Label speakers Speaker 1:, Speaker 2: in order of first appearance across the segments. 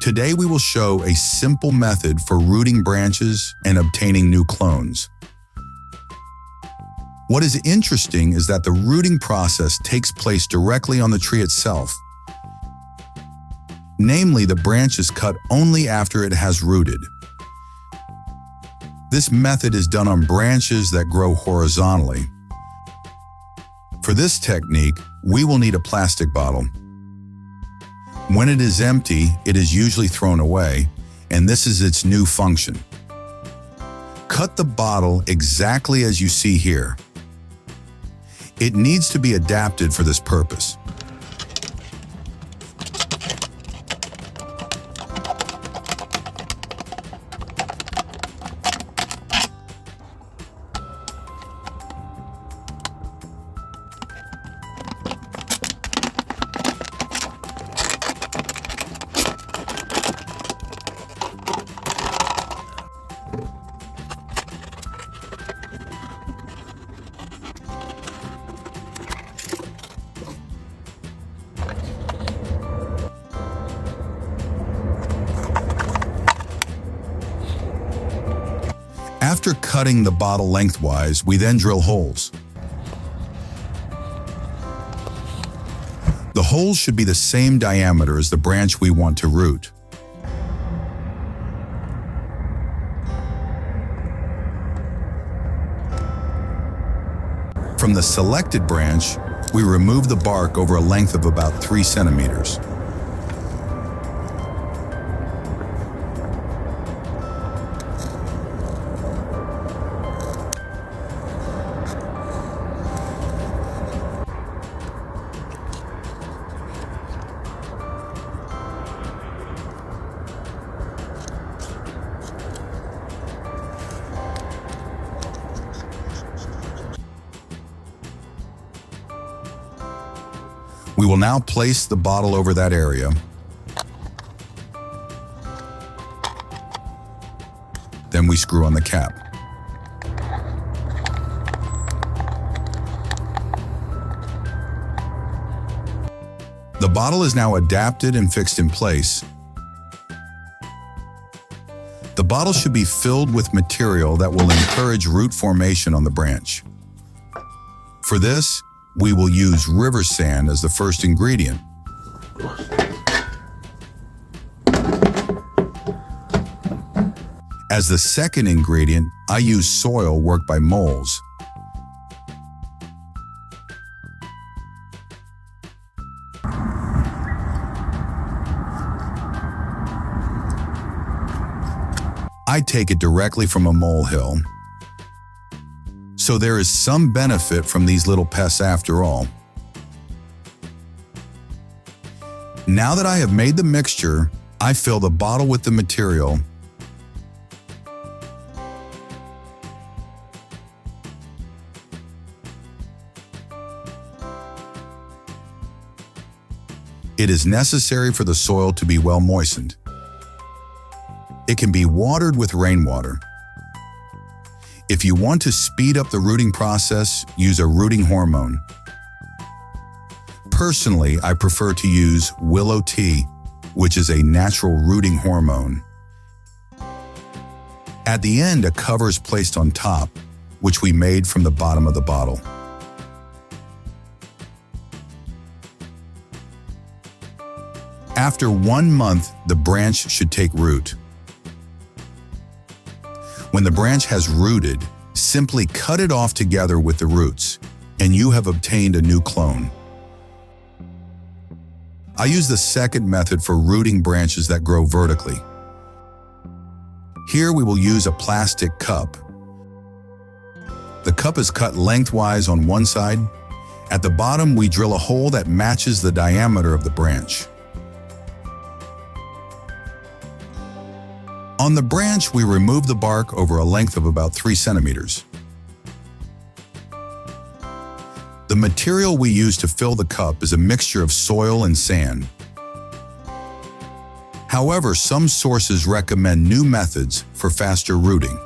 Speaker 1: Today we will show a simple method for rooting branches and obtaining new clones. What is interesting is that the rooting process takes place directly on the tree itself. Namely, the branch is cut only after it has rooted. This method is done on branches that grow horizontally. For this technique, we will need a plastic bottle. When it is empty, it is usually thrown away, and this is its new function. Cut the bottle exactly as you see here. It needs to be adapted for this purpose. After cutting the bottle lengthwise, we then drill holes. The holes should be the same diameter as the branch we want to root. From the selected branch, we remove the bark over a length of about 3 centimeters. We will now place the bottle over that area. Then we screw on the cap. The bottle is now adapted and fixed in place. The bottle should be filled with material that will encourage root formation on the branch. For this, we will use river sand as the first ingredient. As the second ingredient, I use soil worked by moles. I take it directly from a molehill. So there is some benefit from these little pests after all. Now that I have made the mixture, I fill the bottle with the material. It is necessary for the soil to be well moistened. It can be watered with rainwater. If you want to speed up the rooting process, use a rooting hormone. Personally, I prefer to use willow tea, which is a natural rooting hormone. At the end, a cover is placed on top, which we made from the bottom of the bottle. After 1 month, the branch should take root. When the branch has rooted, simply cut it off together with the roots, and you have obtained a new clone. I use the second method for rooting branches that grow vertically. Here we will use a plastic cup. The cup is cut lengthwise on one side. At the bottom, we drill a hole that matches the diameter of the branch. On the branch, we remove the bark over a length of about 3 centimeters. The material we use to fill the cup is a mixture of soil and sand. However, some sources recommend new methods for faster rooting.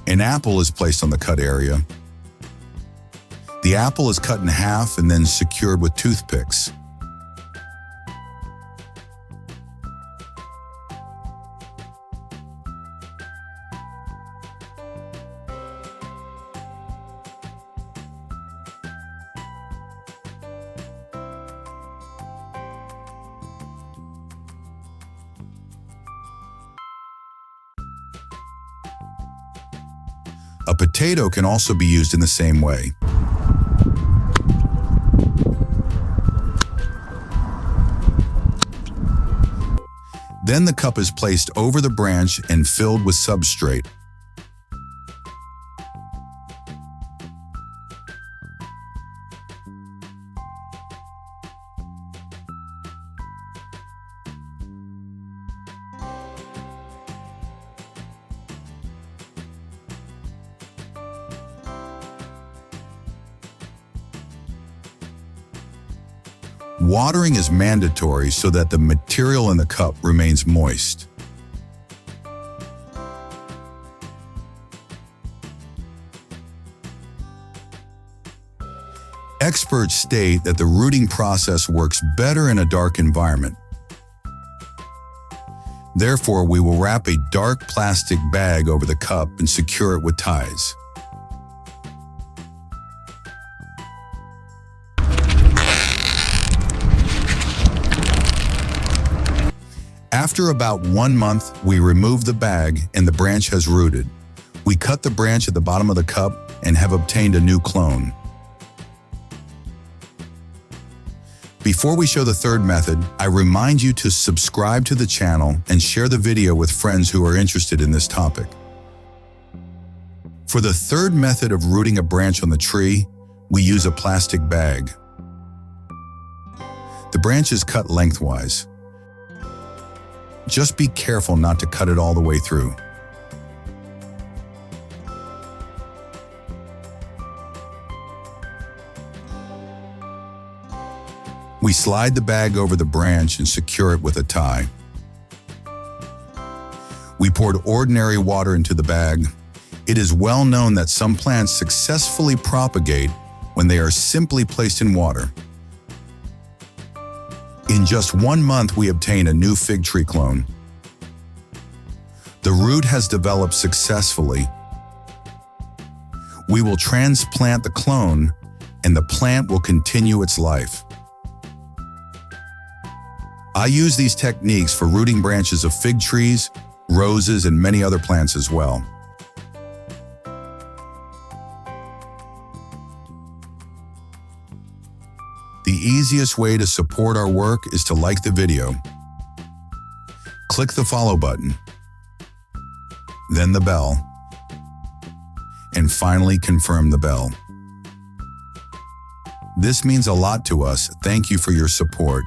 Speaker 1: An apple is placed on the cut area. The apple is cut in half and then secured with toothpicks. A potato can also be used in the same way. Then the cup is placed over the branch and filled with substrate. Watering is mandatory so that the material in the cup remains moist. Experts state that the rooting process works better in a dark environment. Therefore, we will wrap a dark plastic bag over the cup and secure it with ties. After about 1 month, we remove the bag and the branch has rooted. We cut the branch at the bottom of the cup and have obtained a new clone. Before we show the third method, I remind you to subscribe to the channel and share the video with friends who are interested in this topic. For the third method of rooting a branch on the tree, we use a plastic bag. The branch is cut lengthwise. Just be careful not to cut it all the way through. We slide the bag over the branch and secure it with a tie. We poured ordinary water into the bag. It is well known that some plants successfully propagate when they are simply placed in water. In just 1 month, we obtain a new fig tree clone. The root has developed successfully. We will transplant the clone, and the plant will continue its life. I use these techniques for rooting branches of fig trees, roses, and many other plants as well. The easiest way to support our work is to like the video. Click the follow button, then the bell, and finally confirm the bell. This means a lot to us. Thank you for your support.